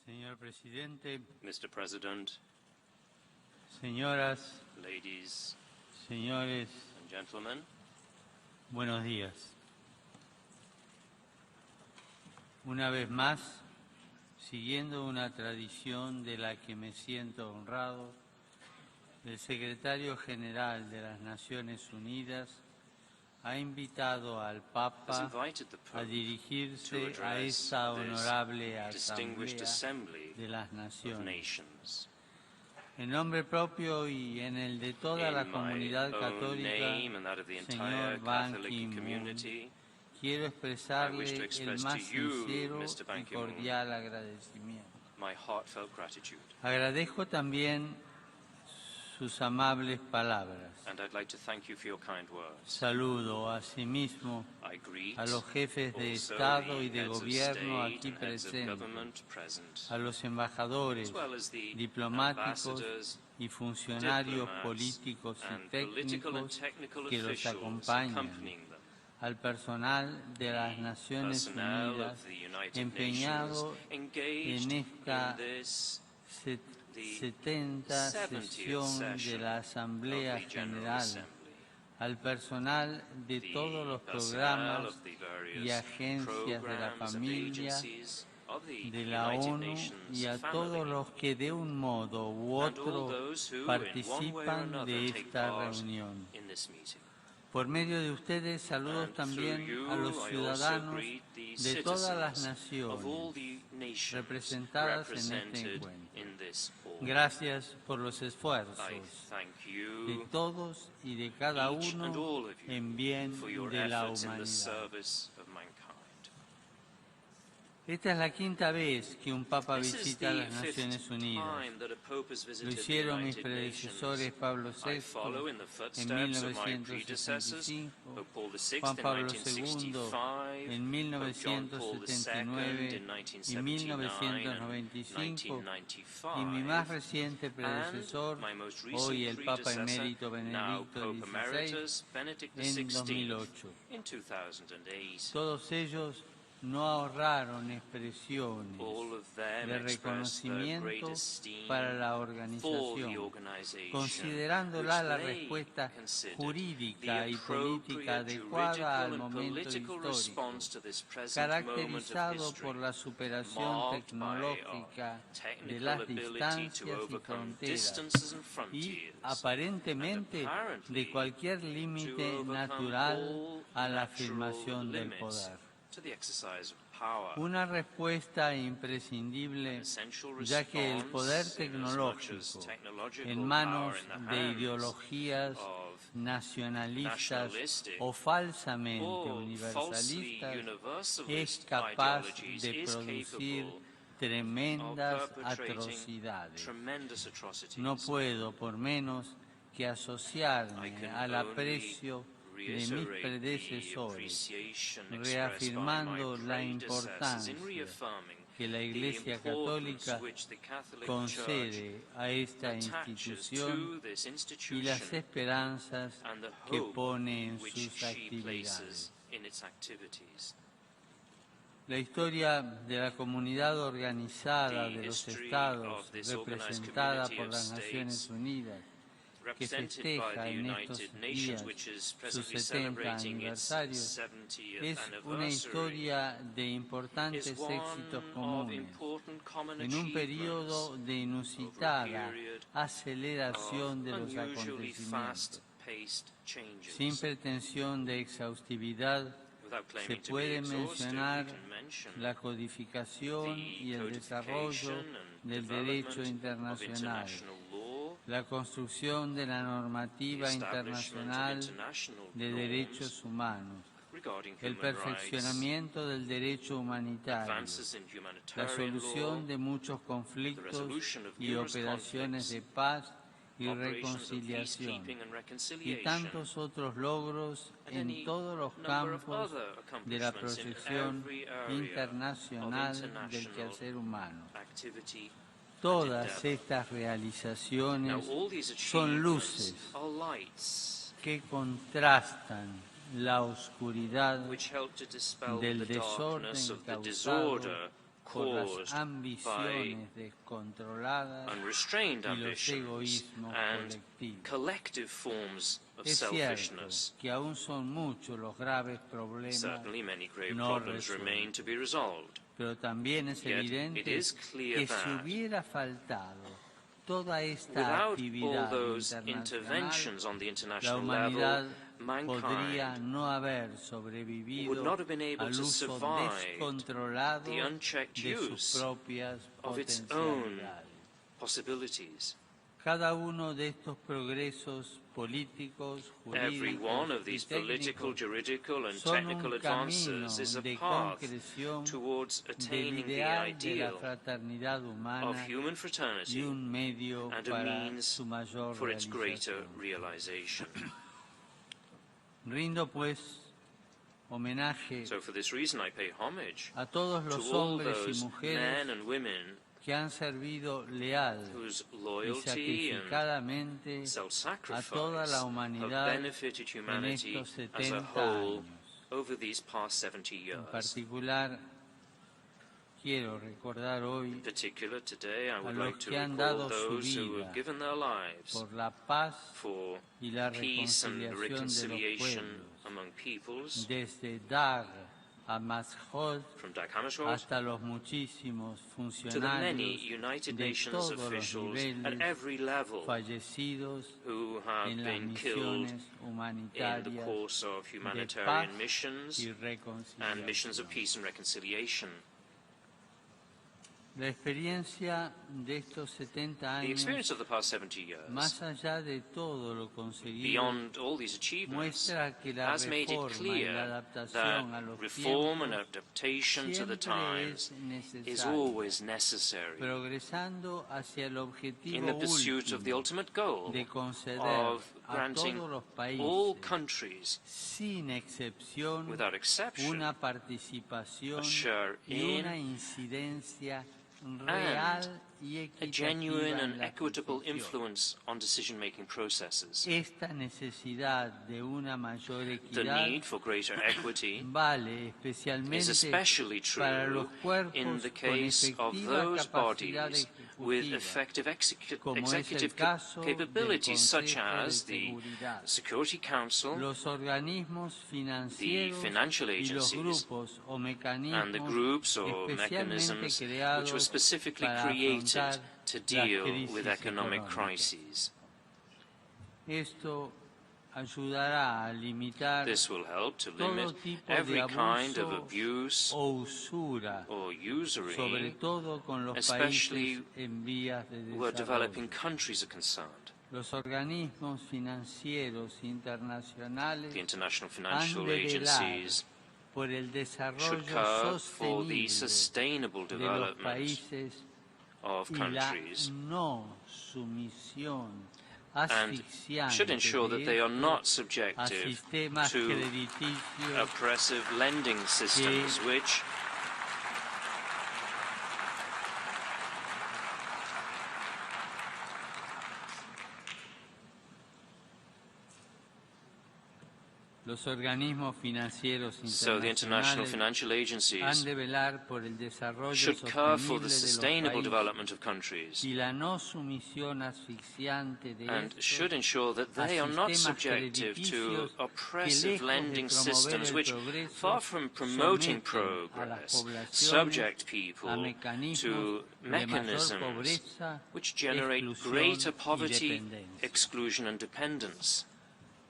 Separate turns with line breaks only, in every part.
Señor Presidente,
Mr. President,
señoras,
ladies
señores,
and gentlemen,
buenos días. Una vez más, siguiendo una tradición de la que me siento honrado, el Secretario General de las Naciones Unidas ha invitado al Papa a dirigirse a esta honorable Asamblea de las Naciones. En nombre propio y en el de toda la comunidad católica, señor Ban Ki-moon, quiero expresarle el más sincero y cordial agradecimiento. Agradezco también sus amables palabras. Saludo asimismo a los jefes de Estado y de Gobierno aquí presentes, a los embajadores, diplomáticos y funcionarios políticos y técnicos que los acompañan, al personal de las Naciones Unidas empeñado en esta 70 sesión de la Asamblea General, al personal de todos los programas y agencias de la familia, de la ONU y a todos los que de un modo u otro participan de esta reunión. Por medio de ustedes, saludos también a los ciudadanos de todas las naciones representadas en este encuentro. Gracias por los esfuerzos de todos y de cada uno en bien de la humanidad. Esta es la quinta vez que un Papa visita las Naciones Unidas. Lo hicieron mis predecesores Pablo VI en 1965, Juan Pablo II en 1979 y 1995, y mi más reciente predecesor, hoy el Papa Emérito Benedicto XVI, en 2008. Todos ellos no ahorraron expresiones de reconocimiento para la organización, considerándola la respuesta jurídica y política adecuada al momento histórico, caracterizado por la superación tecnológica de las distancias y fronteras y, aparentemente, de cualquier límite natural a la afirmación del poder. Una respuesta imprescindible, ya que el poder tecnológico en manos de ideologías nacionalistas o falsamente universalistas es capaz de producir tremendas atrocidades. No puedo, por menos, que asociarme al aprecio de mis predecesores, reafirmando la importancia que la Iglesia Católica concede a esta institución y las esperanzas que pone en sus actividades. La historia de la comunidad organizada de los Estados, representada por las Naciones Unidas, que festeja en estos días sus 70 aniversarios, es una historia de importantes éxitos comunes, en un periodo de inusitada aceleración de los acontecimientos. Sin pretensión de exhaustividad, se puede mencionar la codificación y el desarrollo del derecho internacional, la construcción de la normativa internacional de derechos humanos, el perfeccionamiento del derecho humanitario, la solución de muchos conflictos y operaciones de paz y reconciliación, y tantos otros logros en todos los campos de la proyección internacional del quehacer humano. Todas estas realizaciones son luces que contrastan la oscuridad del desorden causado por las
caused by
ambiciones descontroladas
unrestrained
y los
ambitions
egoísmos
and
colectivos.
collective forms of
Es cierto
selfishness.
que aún son muchos los graves problemas
Certainly many grave
no
problems remain to be
resueltos,
resolved.
pero también es
Yet
evidente
it is clear
que si
that
hubiera faltado toda esta
without all
actividad
those
internacional,
interventions on the
la
international
humanidad
level,
podría
mankind
no haber
would
sobrevivido
not have been able
al
to
uso
survive
descontrolado
the unchecked
de sus
use
propias
of its own
potencialidades.
possibilities.
Cada uno de estos progresos políticos,
Every one
jurídicos
of
y
these political,
técnicos
juridical, and
son
technical
un camino
advances is a
de
path
concreción
towards
del
attaining the
ideal de la
ideal
fraternidad
of
humana
human
y
fraternity
un medio
and a
para
means
su mayor
for its greater
realización.
realization.
Rindo pues homenaje
So for this reason I pay homage
a todos
to
los
all
hombres y
those
mujeres
men and women
que han servido leal
whose
y
loyalty and
sacrificadamente a
self-sacrifice
toda la
have
humanidad
benefited
en
humanity
estos
as a
70
whole
años.
over these past 70
En
years.
particular, quiero recordar hoy
In particular, today I
a
would
los
like to
que han
recall
dado su
those who
vida
have given their lives
por la paz
for
y la
peace and
reconciliación de los
reconciliation
pueblos,
among peoples,
desde Dar a Mashhad
from Dag Hammarskjöld
hasta los muchísimos
to the many
funcionarios
United
de
Nations
todos los
officials at
niveles
every level
fallecidos
who have
en las
been killed
misiones
in the
humanitarias
course of
de paz
humanitarian missions
y
and missions of
reconciliación.
peace and reconciliation.
La experiencia de estos 70
The
años,
experience of the past 70 years,
más allá de todo lo conseguido,
beyond all these achievements,
muestra que la
has made it
reforma y la
clear
adaptación a
that
los
reform and
tiempos
adaptation to the
siempre es
times is
necesaria,
always necessary
progresando hacia el
in
objetivo
the pursuit of the
último
ultimate goal
de conceder
of
a
granting
todos los
all
países,
countries,
sin excepción,
without exception,
una participación
a share
y
in
una incidencia real y
a
equitativa
genuine
en
and
la
equitable
transición.
influence on decision-making processes.
Esta necesidad de una mayor
The
equidad
need for greater equity
vale
is
especialmente
especially
para los
true
cuerpos
in the
con
case of
efectiva
those
capacidad
bodies with
ejecutiva,
effective
como es el
executive
caso del
capabilities, such
Consejo de
as the
Seguridad,
Security Council,
los organismos
the
financieros
financial
y los
agencies,
grupos o
and the
mecanismos
groups or
especialmente
mechanisms which were
creados
specifically
para
created
afrontar
to
las
deal
crisis
with economic
económicas.
crises.
Esto ayudará a limitar
This will help to
todo
limit
tipo de
every kind of
abuso
abuse
o usura,
or
sobre
usury,
todo con los
especially
países en vías de
where developing
desarrollo.
countries are concerned.
Los organismos financieros internacionales
The international
han
financial
de velar
agencies
por el
should
desarrollo
curb for the
sostenible
sustainable
de los
development
países
of
y la
countries
no sumisión
and
asfixiante
should ensure
de
that they are
estos
not
a
subjective
sistemas
to
crediticios
oppressive lending systems which
los organismos financieros
so the international
internacionales
financial
han
agencies
de velar por el desarrollo
should care for
sostenible
the
de los
sustainable
países
development of countries
y la no sumisión asfixiante de
and
estos
should ensure that
a
they are not
sistemas
subjective to
crediticios que,
oppressive
lejos de
lending
promover
systems
el
which,
progreso,
far from promoting
someten a las
progress,
poblaciones
subject
a
people
mecanismos
to
de mayor
mechanisms
pobreza,
which generate
exclusión
greater
y
poverty,
dependencia.
exclusion and dependence.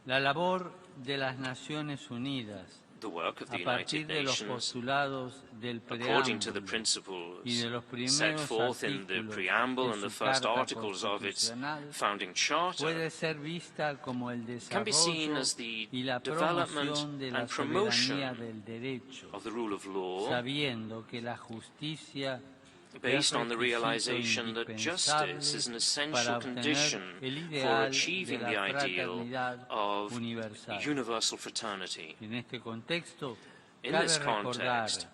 La labor de las Naciones Unidas,
The work of the
a partir
United
de los
Nations,
postulados del
according to the
preámbulo
principles
y de los
set
primeros
forth in the
artículos
preamble
de
and the
su
first
Carta
articles of its
Constitucional,
founding charter,
puede ser vista como el
can be seen
desarrollo
as the
y la
development
promoción de la
and promotion
soberanía del derecho,
of the rule of law,
sabiendo que la justicia
based
es
on the
requisito
realization that justice is an
indispensable
essential
para obtener
condition
el
for
ideal de
achieving
la
the ideal
fraternidad
of
universal.
universal fraternity.
En este contexto,
In
cabe
this
recordar
context,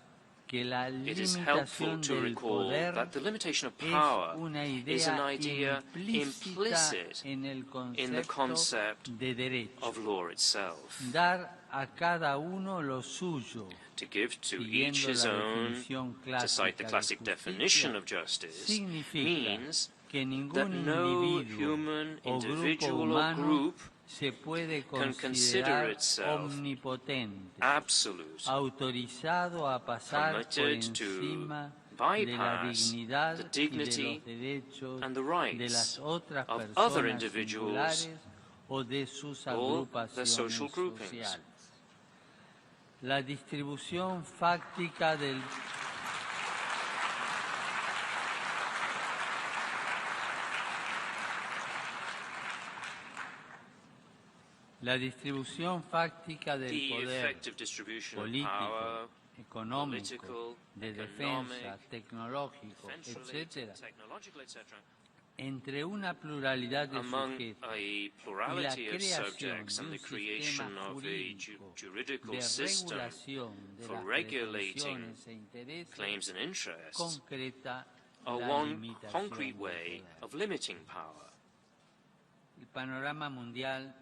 que la
it is helpful
limitación
to
del
recall
poder
that the limitation of
es
power
una
is an idea
implícita
implicit
en el
in the concept
de derecho.
of law itself.
Dar a cada uno lo suyo,
To give to
siguiendo
each his
la
own,
definición
to cite the
clásica de
classic definition
justicia,
of justice,
significa
means
que
that
ningún
no
individuo
human
o grupo
individual or
humano
group
se puede
can consider
considerar
itself
omnipotente,
absolute,
autorizado a pasar por
permitted to
encima de la
bypass
dignidad
the
y de
dignity
los derechos
and the
de
rights
las otras
of other
personas
individuals
singulares o de sus
or their
agrupaciones
social groupings.
sociales. La distribución fáctica del
The
poder
effective distribution of
político,
power,
económico,
political,
de
economic,
defensa, tecnológico,
defense-related,
etc.,
technological, etc.,
entre una pluralidad de
among
sujetos
a
y la
plurality of
creación
subjects
de
and
un
the creation
sistema
of a
jurídico
juridical
de
system
regulación de
for
las
regulating
pretensiones e intereses
claims and interests
concreta
are
la
one
limitación
concrete
del
way
poder.
of limiting power.
El panorama mundial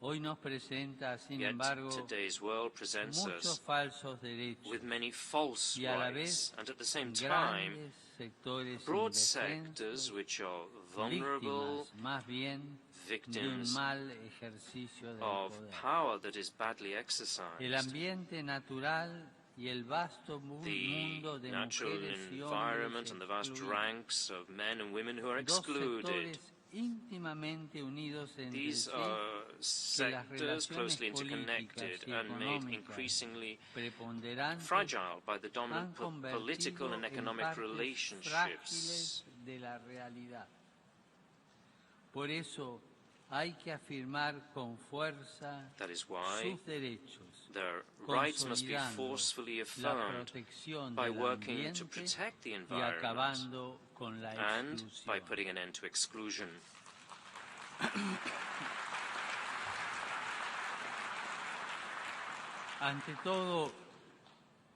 hoy nos presenta, sin
Yet
embargo,
today's world presents
muchos
us
falsos derechos
with many false
y a la
rights,
vez
and at the same time,
grandes sectores
broad
indefensos,
sectors which are vulnerable,
víctimas más bien de un
victims
mal ejercicio del
of
poder.
power that is badly
El
exercised.
ambiente natural y el vasto
The
mundo de
natural
mujeres y
environment
hombres
and the vast
excluidos,
ranks of men and women who are
dos
excluded.
sectores íntimamente unidos entre
These
sí,
are
que las
sectors closely
relaciones
interconnected
políticas y
and made
económicas
increasingly
preponderantes
fragile by the
han
dominant political
convertido
and
en
economic
partes
relationships.
frágiles de la realidad. Por eso hay que afirmar con fuerza
That is why
sus derechos,
their rights must be
consolidando
forcefully
la
affirmed
protección
by
del
working to
ambiente
protect the
y
environment
acabando con la
and by
exclusión.
putting an end to exclusion.
Ante todo,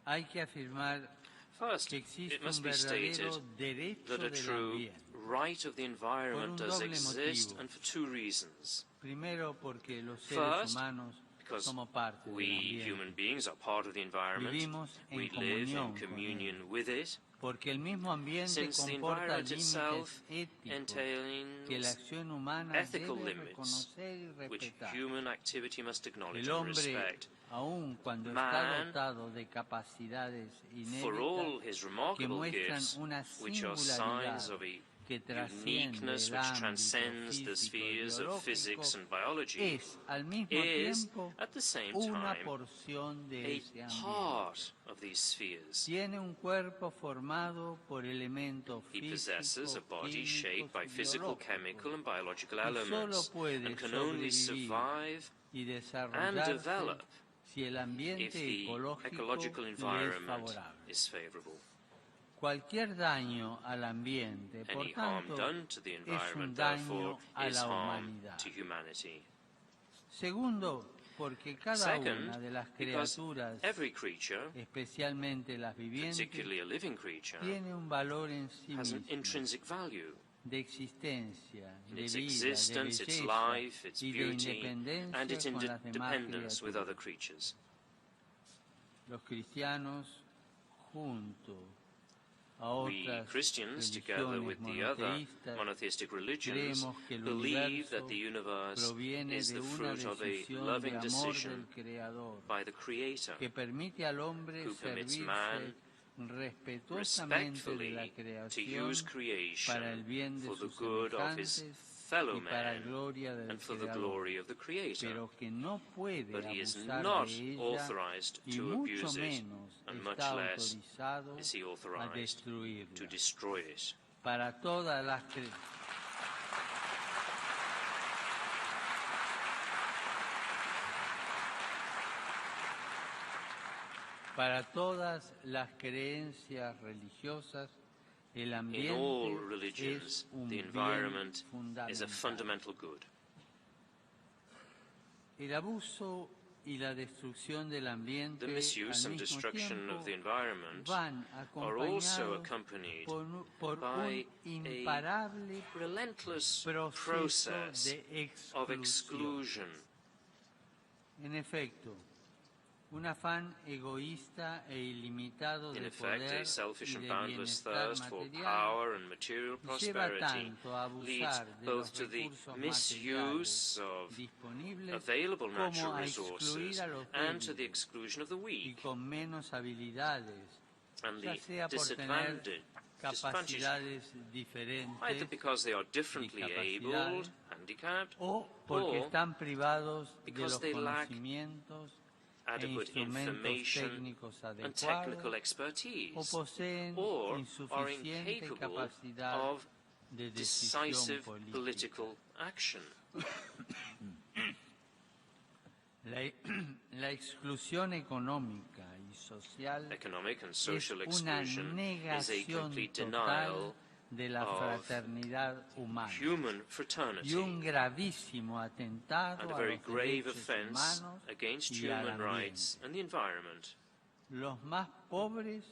hay que afirmar
First,
que
it
existe
must
un
be stated
verdadero derecho
that a
del
true
ambiente.
right of the environment
Por un
does
doble
exist,
motivo.
and for two reasons.
Primero, porque los seres
First,
humanos
because
somos parte del
we
ambiente.
human beings are part of the environment,
Vivimos en
we live in
comunión con
communion
él.
with it,
Porque el mismo ambiente
since the
comporta
environment
límites
itself
éticos que la
entails
acción humana
ethical
debe
limits
reconocer y
which
respetar.
human activity must acknowledge
El
and
hombre,
respect.
aun cuando está
Man,
dotado de capacidades
For all
inéditas
his
que
remarkable
muestran
gifts,
una
which are
singularidad
signs of a
que trasciende
uniqueness
el
which
ámbito
transcends the
físico y
spheres of physics
biológico,
and biology,
es al mismo
is,
tiempo
at the same
una
time,
porción de
a
ese ambiente.
part of these spheres.
Tiene un cuerpo formado por elementos
He possesses a
físicos,
body shaped
químicos
by
y
physical,
biológicos,
chemical, and biological
y solo
elements,
puede
and can only
sobrevivir
survive
y
and
desarrollarse
develop
si el
if
ambiente
the
ecológico
ecological
le es
environment
favorable.
is favorable.
Cualquier daño al ambiente, por
Any harm
tanto,
done to the
es un
environment,
daño
therefore,
a
is
la
harm
humanidad.
to humanity.
Segundo, porque cada
Second,
una de las
because
criaturas,
every creature,
especialmente las vivientes,
particularly a living creature,
tiene un valor en sí
has an
mismo,
intrinsic value
de existencia,
in
de
its
vida, de
existence, its
belleza
life, its
y de
beauty,
independencia
and its
con las demás
independence with
criaturas.
other creatures.
Los cristianos, junto a
We
otras
Christians, together
religiones
with the other
monoteístas,
monotheistic religions,
creemos que el
believe that
universo
the universe
proviene
is
de
the
una
fruit of a
decisión de
loving
amor
decision
del Creador
by the Creator,
que permite al hombre
who permits
servirse
man
respetuosamente de la
respectfully to
creación
use
para el
creation
bien de
for the
sus
good of his
semejantes
fellow
y para
man
gloria del
and for the
Creador,
glory of the Creator.
pero que no puede
But he is
abusar
not
de ella
authorized
y
to
mucho
abuse it,
menos
and much
está
less
autorizado
is he
a
authorized to
destruirla.
destroy it.
Para todas las Para todas las creencias religiosas, el
In all
ambiente
religions,
es un
the
bien
environment is a
fundamental.
fundamental good.
El abuso y la destrucción del ambiente
The misuse
al
and
mismo
destruction
tiempo
of the environment
van
are also
acompañados
accompanied
por
by
un
a
imparable
relentless
proceso
process
de
of
exclusión.
exclusion.
En efecto, Un afán egoísta e ilimitado
In
de
effect,
poder
a selfish
y
and
de
boundless
bienestar
thirst for
material
power and material
lleva
prosperity
tanto a
leads
abusar de
both
los
to the
recursos materiales
misuse of
disponibles
available
como
natural
a excluir
resources
a los
and to the
débiles
exclusion of the
y
weak,
con menos habilidades,
and
ya
the
sea por tener
disadvantage
capacidades
either
diferentes,
because they are differently
discapacidades,
abled, handicapped,
o porque
or
están privados de
because
los
they lack
conocimientos e
adequate
instrumentos
information
técnicos
and
adecuados,
technical
o
expertise,
poseen
or are
insuficiente
incapable
capacidad
of
de decisión
decisive
política.
political action.
La exclusión económica y social
Economic and
es
social
una
exclusion is a
negación
complete
total
denial
de la
of
fraternidad humana
human
y
fraternity
un gravísimo atentado
and a
a
very
los
grave
derechos
offense
humanos
against
y al
human rights
ambiente.
and the environment.
Los más pobres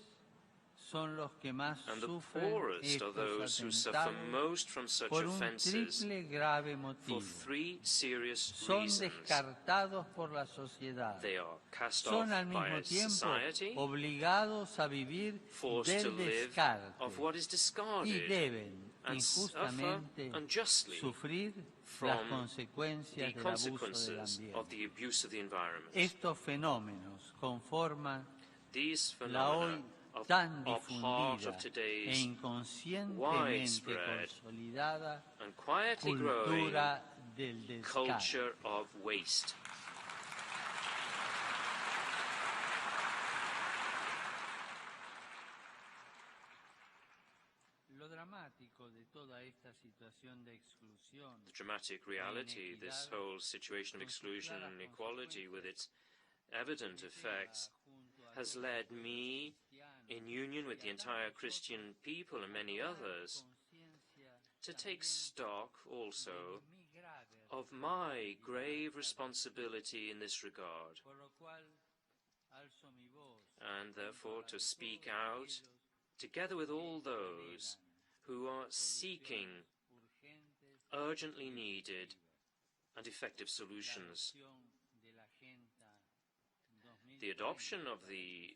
son los que más
And the
sufren
poorest are
estos
those who suffer
atentados
most from such
por un
offenses
triple grave
for
motivo.
three serious
Son
reasons.
descartados por la sociedad.
They are cast
Son
off
al
by
mismo
a
tiempo
society,
obligados a vivir
forced to
del
live
descarte
of what is
y
discarded,
deben
and suffer
injustamente
unjustly
sufrir
from
las consecuencias
the
del abuso del
consequences of the
ambiente.
abuse of the environment.
Estos fenómenos conforman
These
la hoy
phenomena
tan
are part
difundida
of
e
today's
inconscientemente
widespread
consolidada
and quietly growing
cultura del descarte.
culture of waste.
Lo dramático de toda esta situación de exclusión
The dramatic reality, this whole situation of exclusion and inequality with its evident effects, has led me, in union with the entire Christian people and many others, to take stock also of my grave responsibility in this regard, and therefore to speak out together with all those who are seeking urgently needed and effective solutions. The adoption of the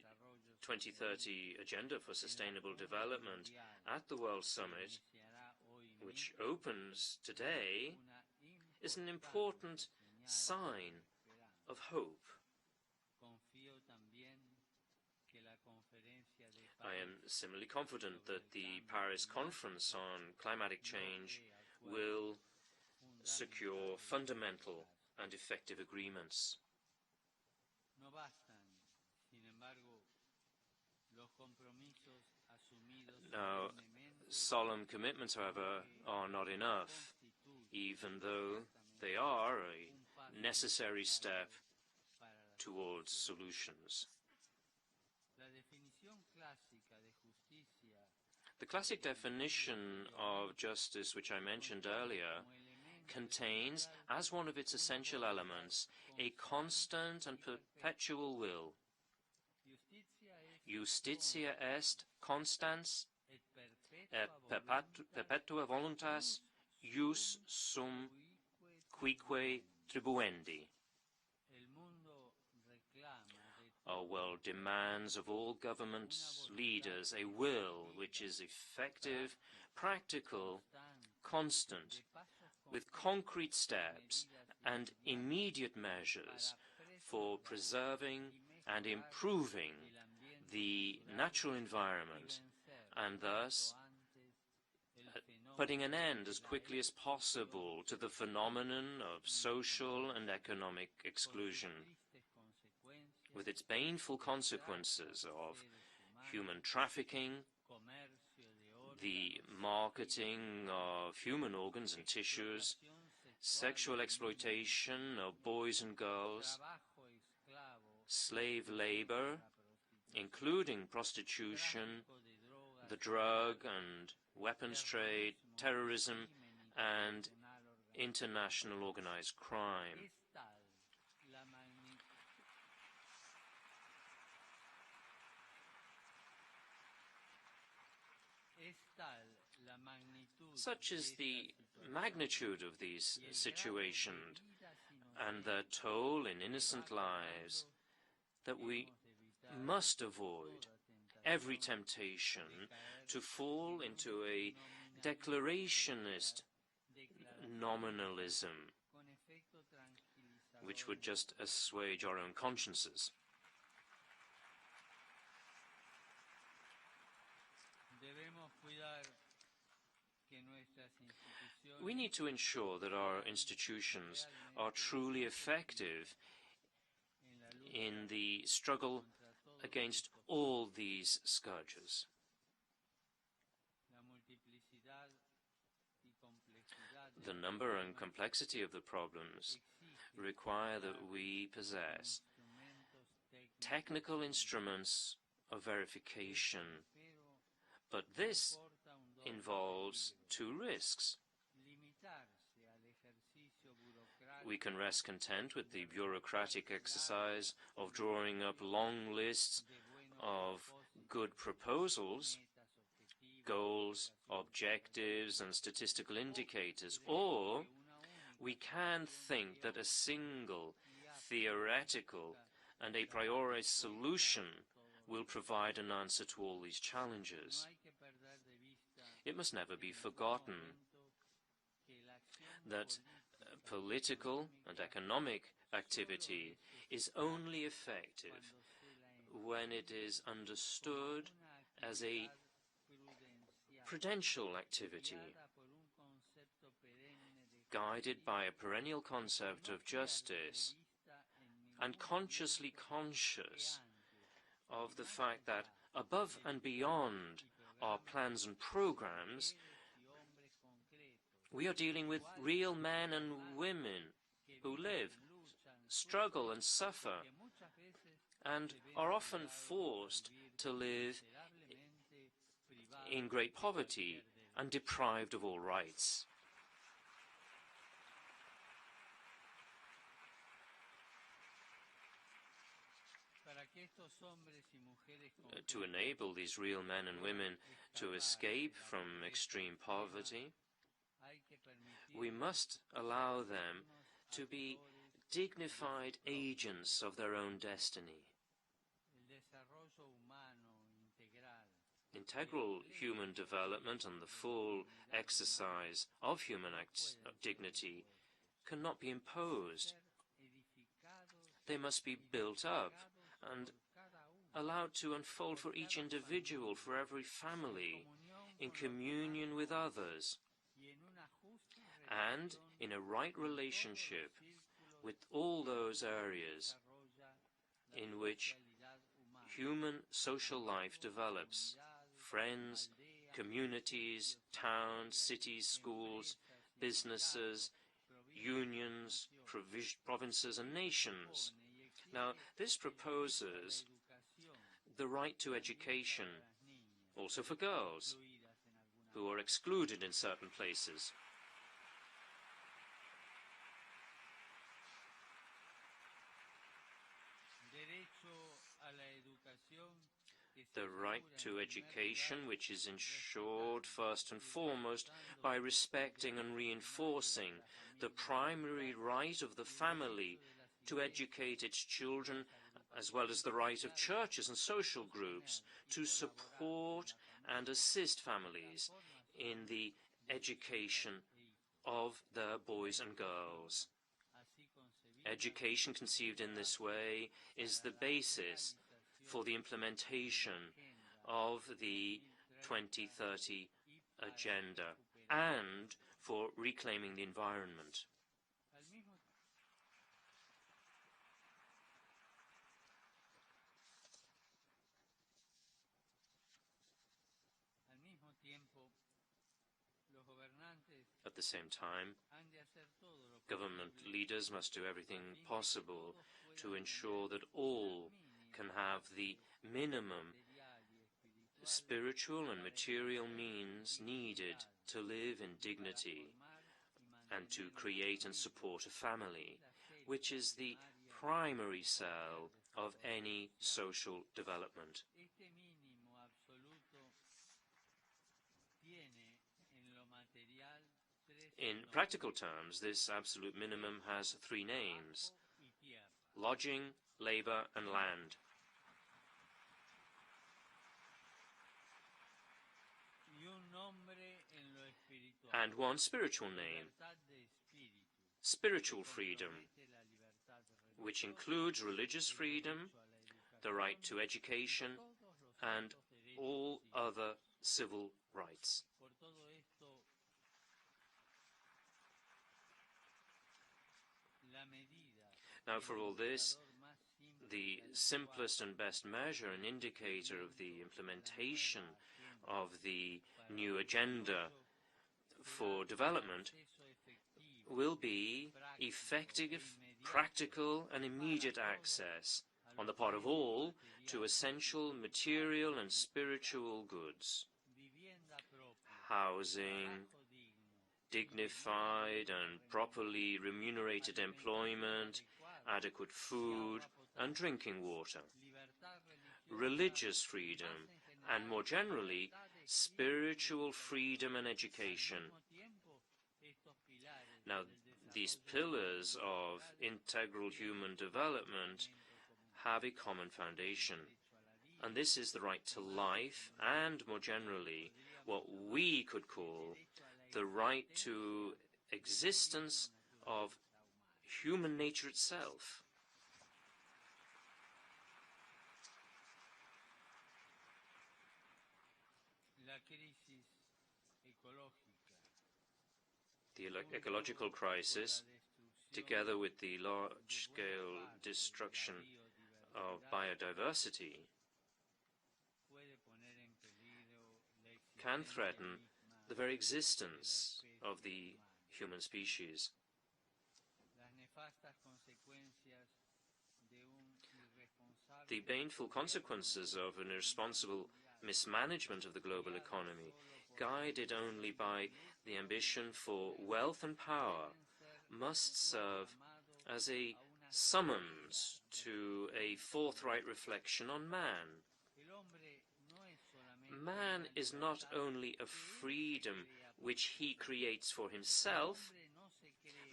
2030 Agenda for Sustainable Development at the World Summit, which opens today, is an important sign of hope. I am similarly confident that the Paris Conference on Climatic Change will secure fundamental and effective agreements. Now, solemn commitments, however, are not enough, even though they are a necessary step towards solutions. The classic definition of justice, which I mentioned earlier, contains, as one of its essential elements, a constant and perpetual will. Justitia est constans et perpetua voluntas jus sum quique tribuendi. Our world demands of all government leaders a will which is effective, practical, constant, with concrete steps and immediate measures for preserving and improving the natural environment, and thus putting an end as quickly as possible to the phenomenon of social and economic exclusion, with its painful consequences of human trafficking, the marketing of human organs and tissues, sexual exploitation of boys and girls, slave labor, including prostitution, the drug and weapons trade, terrorism, and international organized crime. Such is the magnitude of these situations and their toll in innocent lives, that we must avoid every temptation to fall into a declarationist nominalism, which would just assuage our own consciences. We need to ensure that our institutions are truly effective in the struggle against all these scourges. The number and complexity of the problems require that we possess technical instruments of verification, but this involves two risks. We can rest content with the bureaucratic exercise of drawing up long lists of good proposals, goals, objectives, and statistical indicators, or we can think that a single theoretical and a priori solution will provide an answer to all these challenges. It must never be forgotten that political and economic activity is only effective when it is understood as a prudential activity, guided by a perennial concept of justice, and consciously conscious of the fact that above and beyond our plans and programs, we are dealing with real men and women who live, struggle and suffer, and are often forced to live in great poverty and deprived of all rights. To enable these real men and women to escape from extreme poverty, we must allow them to be dignified agents of their own destiny. Integral human development and the full exercise of human dignity cannot be imposed. They must be built up and allowed to unfold for each individual, for every family, in communion with others, and in a right relationship with all those areas in which human social life develops: friends, communities, towns, cities, schools, businesses, unions, provinces and nations. Now, this proposes the right to education, also for girls, who are excluded in certain places. The right to education, which is ensured first and foremost by respecting and reinforcing the primary right of the family to educate its children, as well as the right of churches and social groups to support and assist families in the education of their boys and girls. Education conceived in this way is the basis for the implementation of the 2030 agenda and for reclaiming the environment. At the same time, government leaders must do everything possible to ensure that all can have the minimum spiritual and material means needed to live in dignity and to create and support a family, which is the primary cell of any social development. In practical terms, this absolute minimum has three names: lodging, labor, and land. And one spiritual name, spiritual freedom, which includes religious freedom, the right to education, and all other civil rights. Now, for all this, the simplest and best measure and indicator of the implementation of the new agenda for development will be effective, practical, and immediate access on the part of all to essential material and spiritual goods: housing, dignified and properly remunerated employment, adequate food and drinking water, religious freedom, and more generally, spiritual freedom and education. Now, these pillars of integral human development have a common foundation, and this is the right to life and, more generally, what we could call the right to existence of human nature itself. The ecological crisis, together with the large-scale destruction of biodiversity, can threaten the very existence of the human species. The baneful consequences of an irresponsible mismanagement of the global economy, guided only by the ambition for wealth and power, must serve as a summons to a forthright reflection on man. Man is not only a freedom which he creates for himself.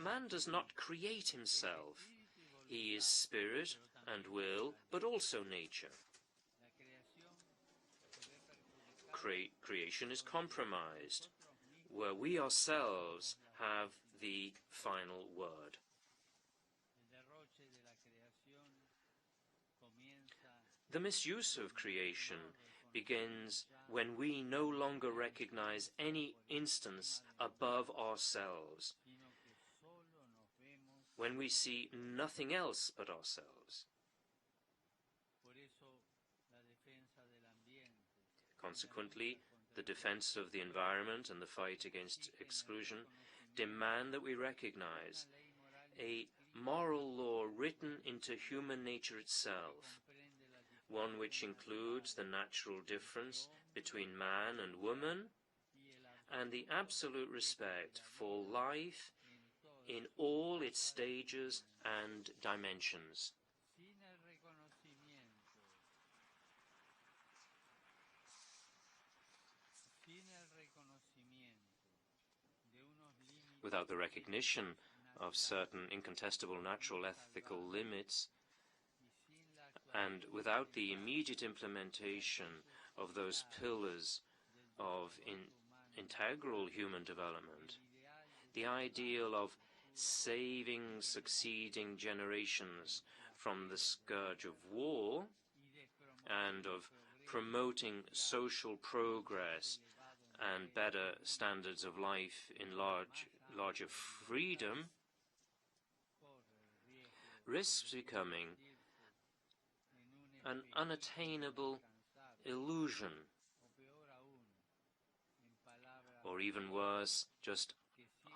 Man does not create himself. He is spirit and will, but also nature. Creation is compromised, where we ourselves have the final word. The misuse of creation begins when we no longer recognize any instance above ourselves, when we see nothing else but ourselves. Consequently, the defense of the environment and the fight against exclusion demand that we recognize a moral law written into human nature itself, one which includes the natural difference between man and woman and the absolute respect for life in all its stages and dimensions. Without the recognition of certain incontestable natural ethical limits, and without the immediate implementation of those pillars of integral human development, the ideal of saving succeeding generations from the scourge of war and of promoting social progress and better standards of life in larger freedom risks becoming an unattainable illusion, or even worse, just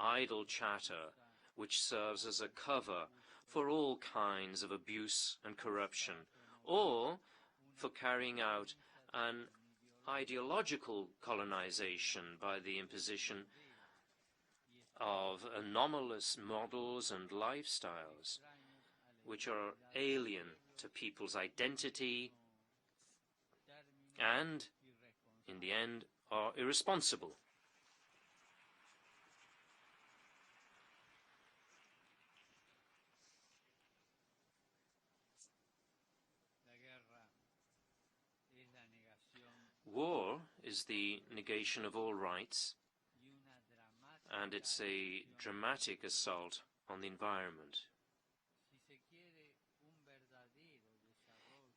idle chatter, which serves as a cover for all kinds of abuse and corruption, or for carrying out an ideological colonization by the imposition of anomalous models and lifestyles, which are alien to people's identity and, in the end, are irresponsible. War is the negation of all rights, and it's a dramatic assault on the environment.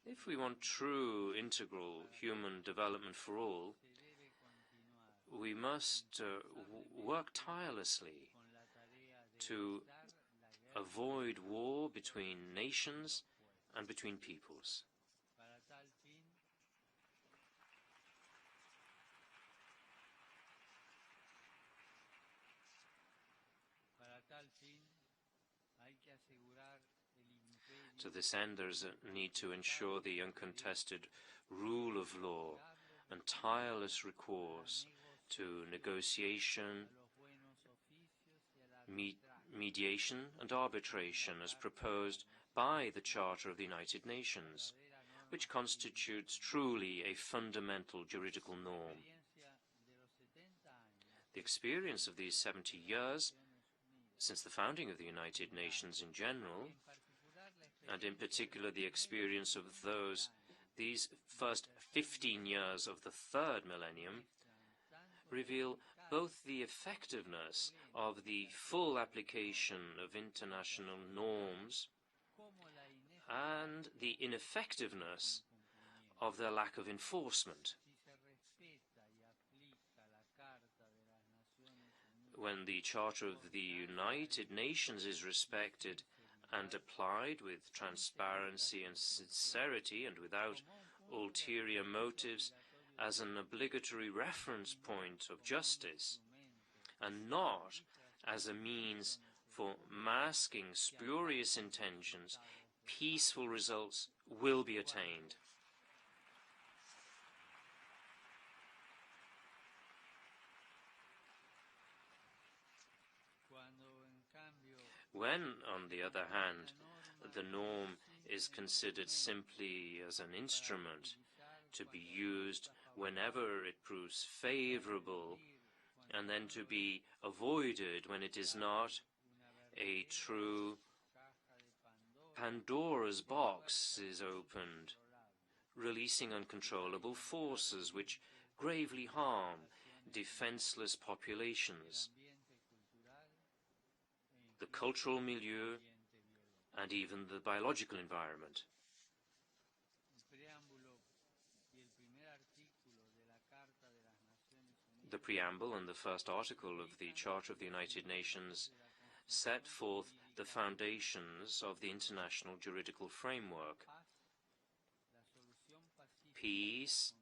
If we want true, integral human development for all, we must work tirelessly to avoid war between nations and between peoples. To this end, there's a need to ensure the uncontested rule of law and tireless recourse to negotiation, mediation and arbitration as proposed by the Charter of the United Nations, which constitutes truly a fundamental juridical norm. The experience of these 70 years, since the founding of the United Nations in general, and in particular the experience of these first 15 years of the third millennium, reveal both the effectiveness of the full application of international norms and the ineffectiveness of their lack of enforcement. When the Charter of the United Nations is respected and applied with transparency and sincerity and without ulterior motives as an obligatory reference point of justice, and not as a means for masking spurious intentions, peaceful results will be attained. When, on the other hand, the norm is considered simply as an instrument to be used whenever it proves favorable, and then to be avoided when it is not, a true Pandora's box is opened, releasing uncontrollable forces which gravely harm defenseless populations, the cultural milieu, and even the biological environment. The preamble and the first article of the Charter of the United Nations set forth the foundations of the international juridical framework. Peace,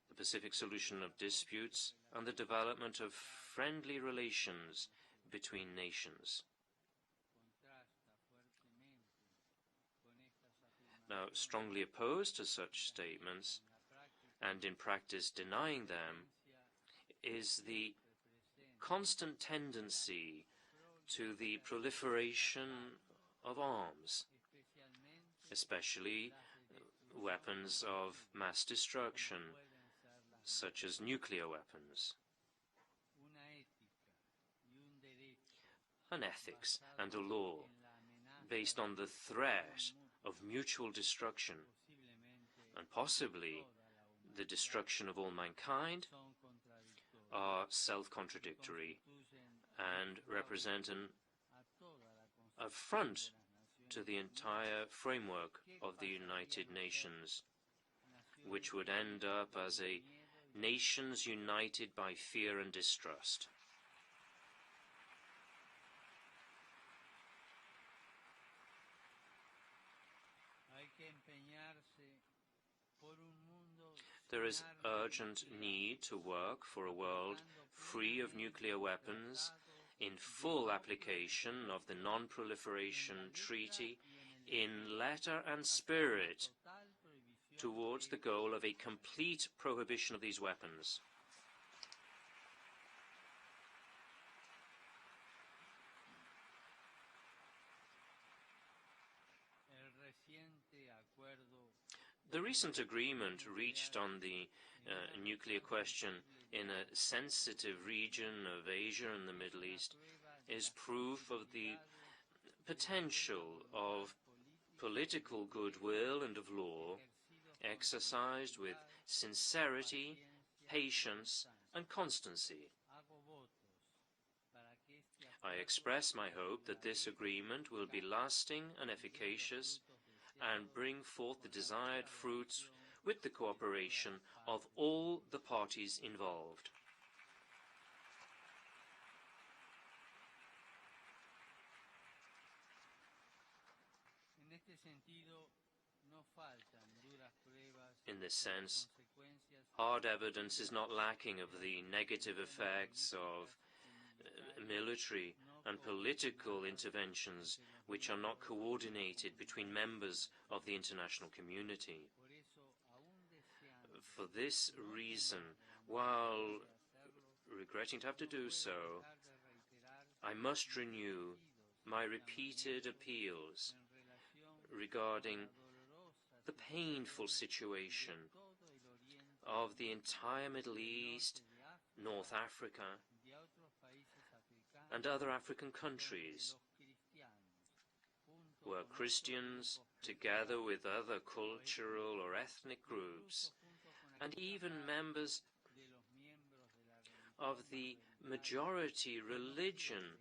the pacific solution of disputes, and the development of friendly relations between nations. Now, strongly opposed to such statements, and in practice denying them, is the constant tendency to the proliferation of arms, especially weapons of mass destruction, such as nuclear weapons. An ethics and a law based on the threat of mutual destruction, and possibly the destruction of all mankind, are self-contradictory and represent an affront to the entire framework of the United Nations, which would end up as a nations united by fear and distrust. There is urgent need to work for a world free of nuclear weapons, in full application of the Non-Proliferation Treaty, in letter and spirit, towards the goal of a complete prohibition of these weapons. The recent agreement reached on the nuclear question in a sensitive region of Asia and the Middle East is proof of the potential of political goodwill and of law exercised with sincerity, patience, and constancy. I express my hope that this agreement will be lasting and efficacious and bring forth the desired fruits with the cooperation of all the parties involved. In this sense, hard evidence is not lacking of the negative effects of military and political interventions which are not coordinated between members of the international community. For this reason, while regretting to have to do so, I must renew my repeated appeals regarding the painful situation of the entire Middle East, North Africa, and other African countries, where Christians, together with other cultural or ethnic groups, and even members of the majority religion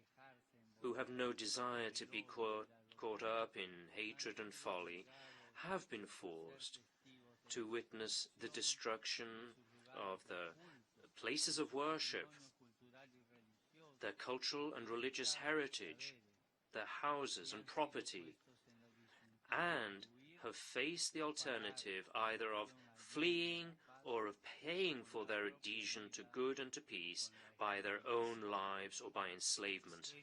who have no desire to be caught up in hatred and folly, have been forced to witness the destruction of the places of worship, their cultural and religious heritage, their houses and property, and have faced the alternative either of fleeing or of paying for their adhesion to good and to peace by their own lives or by enslavement.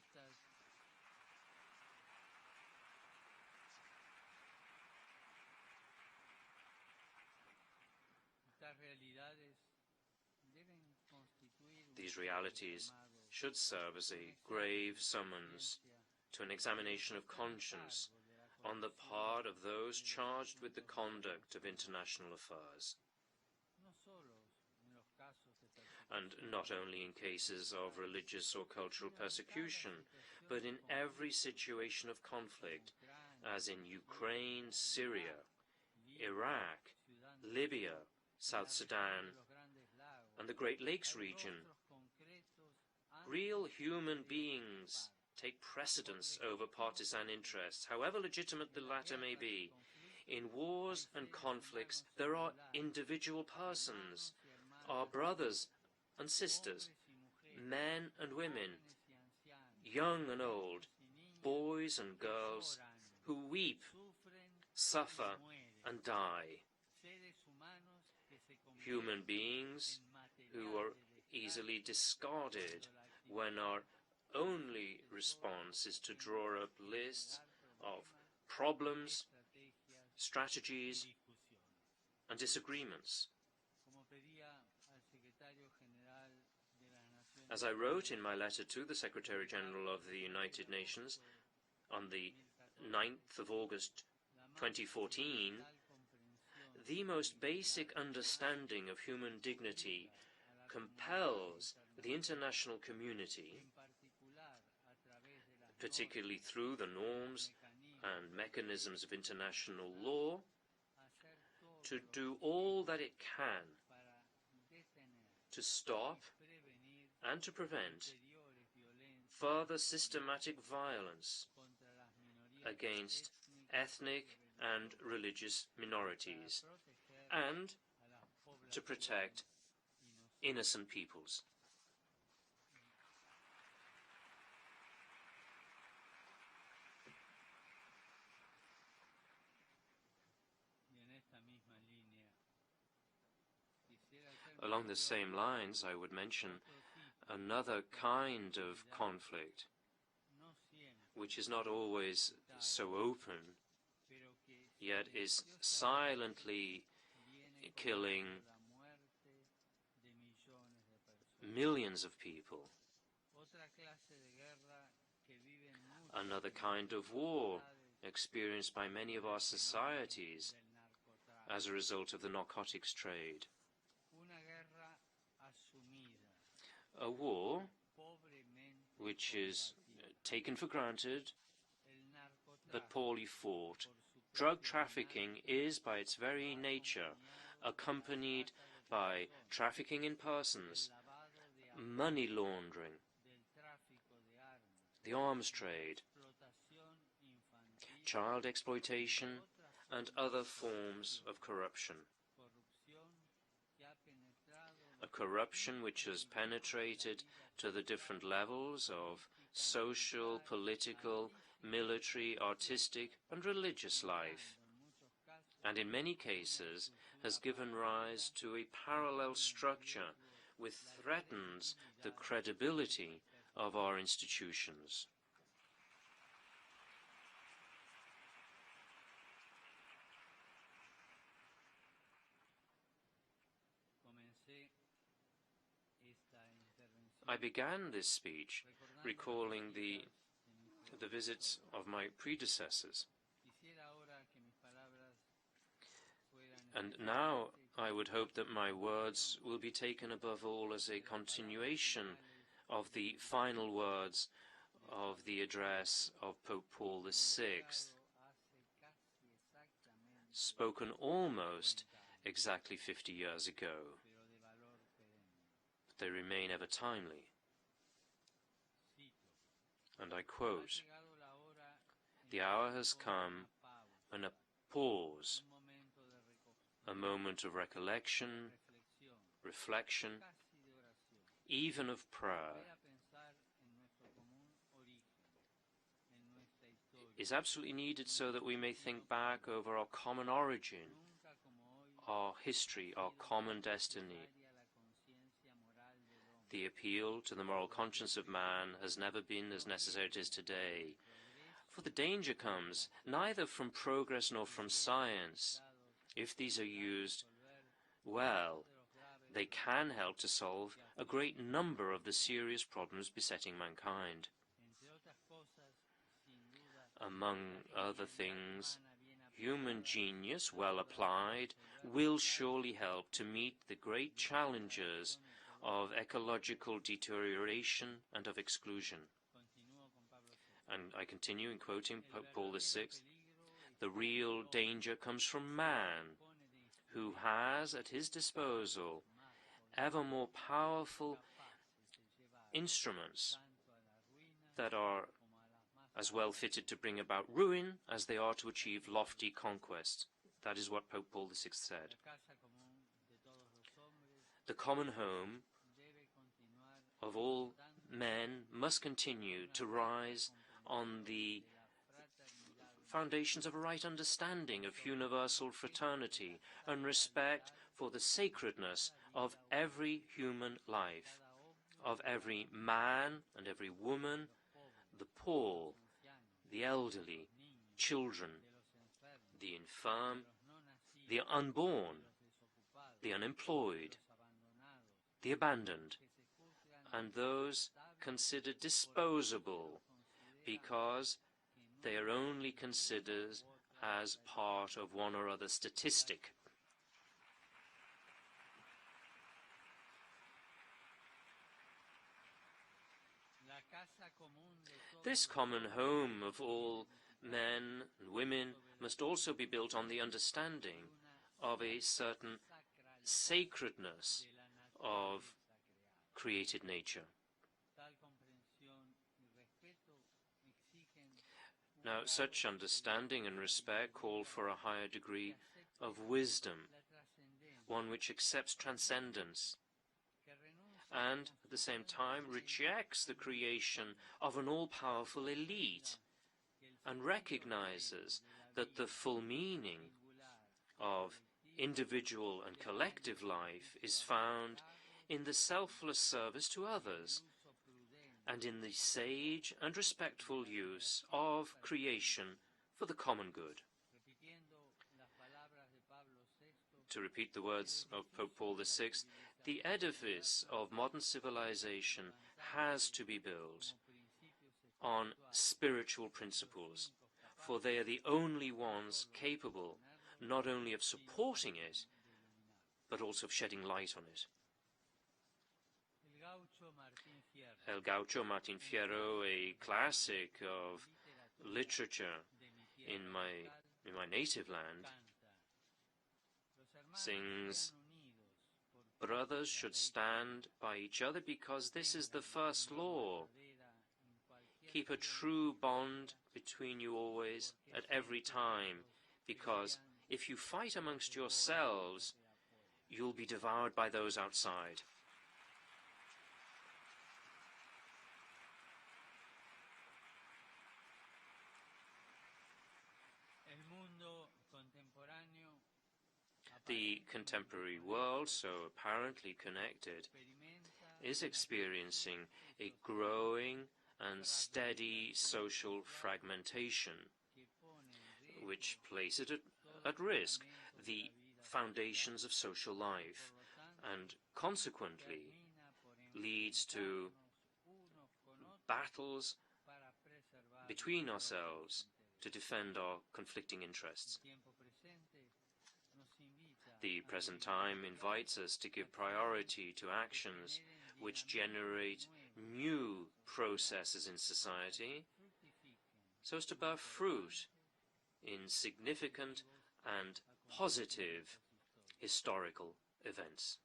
These realities should serve as a grave summons to an examination of conscience on the part of those charged with the conduct of international affairs. And not only in cases of religious or cultural persecution, but in every situation of conflict, as in Ukraine, Syria, Iraq, Libya, South Sudan, and the Great Lakes region. Real human beings take precedence over partisan interests, however legitimate the latter may be. In wars and conflicts, there are individual persons, our brothers and sisters, men and women, young and old, boys and girls, who weep, suffer, and die. Human beings who are easily discarded when our only response is to draw up lists of problems, strategies, and disagreements. As I wrote in my letter to the Secretary-General of the United Nations on the 9th of August 2014, the most basic understanding of human dignity compels the international community, particularly through the norms and mechanisms of international law, to do all that it can to stop and to prevent further systematic violence against ethnic and religious minorities, and to protect innocent peoples. Along the same lines, I would mention another kind of conflict, which is not always so open, yet is silently killing millions of people. Another kind of war experienced by many of our societies as a result of the narcotics trade. A war which is taken for granted but poorly fought. Drug trafficking is, by its very nature, accompanied by trafficking in persons, money laundering, the arms trade, child exploitation, and other forms of corruption. A corruption which has penetrated to the different levels of social, political, military, artistic, and religious life, and in many cases has given rise to a parallel structure which threatens the credibility of our institutions. I began this speech recalling the visits of my predecessors. And now I would hope that my words will be taken above all as a continuation of the final words of the address of Pope Paul VI, spoken almost exactly 50 years ago. But they remain ever timely. And I quote, "The hour has come when a pause, a moment of recollection, reflection, even of prayer, is absolutely needed so that we may think back over our common origin, our history, our common destiny. The appeal to the moral conscience of man has never been as necessary as it is today. For the danger comes neither from progress nor from science. If these are used well, they can help to solve a great number of the serious problems besetting mankind. Among other things, human genius, well applied, will surely help to meet the great challenges of ecological deterioration and of exclusion." And I continue in quoting Pope Paul VI, "The real danger comes from man, who has at his disposal ever more powerful instruments that are as well fitted to bring about ruin as they are to achieve lofty conquest." That is what Pope Paul VI said. The common home of all men must continue to rise on the foundations of a right understanding of universal fraternity and respect for the sacredness of every human life, of every man and every woman, the poor, the elderly, children, the infirm, the unborn, the unemployed, the abandoned, and those considered disposable because they are only considered as part of one or other statistic. This common home of all men and women must also be built on the understanding of a certain sacredness of created nature. Now, such understanding and respect call for a higher degree of wisdom, one which accepts transcendence, and at the same time rejects the creation of an all-powerful elite, and recognizes that the full meaning of individual and collective life is found in the selfless service to others, and in the sage and respectful use of creation for the common good. To repeat the words of Pope Paul VI, the edifice of modern civilization has to be built on spiritual principles, for they are the only ones capable not only of supporting it, but also of shedding light on it. El Gaucho Martin Fierro, a classic of literature in my native land, sings, brothers should stand by each other because this is the first law. Keep a true bond between you always, at every time, because if you fight amongst yourselves, you'll be devoured by those outside. The contemporary world, so apparently connected, is experiencing a growing and steady social fragmentation, which places at risk the foundations of social life, and consequently leads to battles between ourselves to defend our conflicting interests. The present time invites us to give priority to actions which generate new processes in society, so as to bear fruit in significant and positive historical events.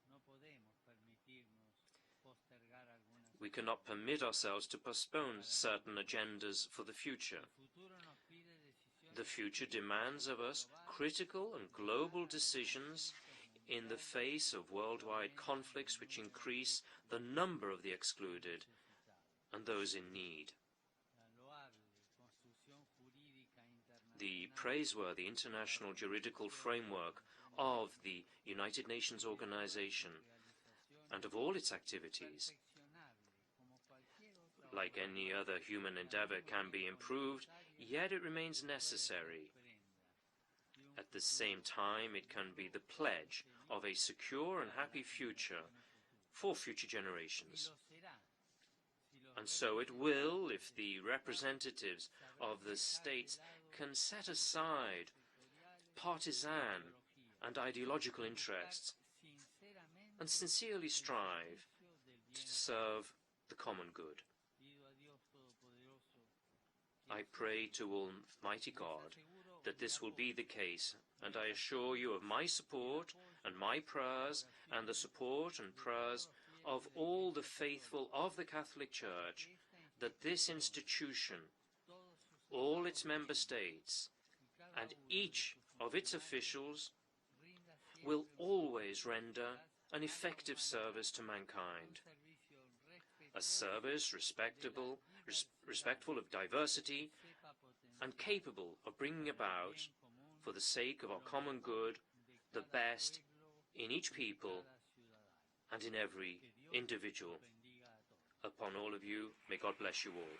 We cannot permit ourselves to postpone certain agendas for the future. The future demands of us critical and global decisions in the face of worldwide conflicts which increase the number of the excluded and those in need. The praiseworthy international juridical framework of the United Nations Organization and of all its activities, like any other human endeavor, can be improved, yet it remains necessary. At the same time, it can be the pledge of a secure and happy future for future generations. And so it will, if the representatives of the states can set aside partisan and ideological interests and sincerely strive to serve the common good. I pray to Almighty God that this will be the case, and I assure you of my support and my prayers and the support and prayers of all the faithful of the Catholic Church, that this institution, all its member states, and each of its officials will always render an effective service to mankind, a service respectful of diversity and capable of bringing about, for the sake of our common good, the best in each people and in every individual. Upon all of you, may God bless you all.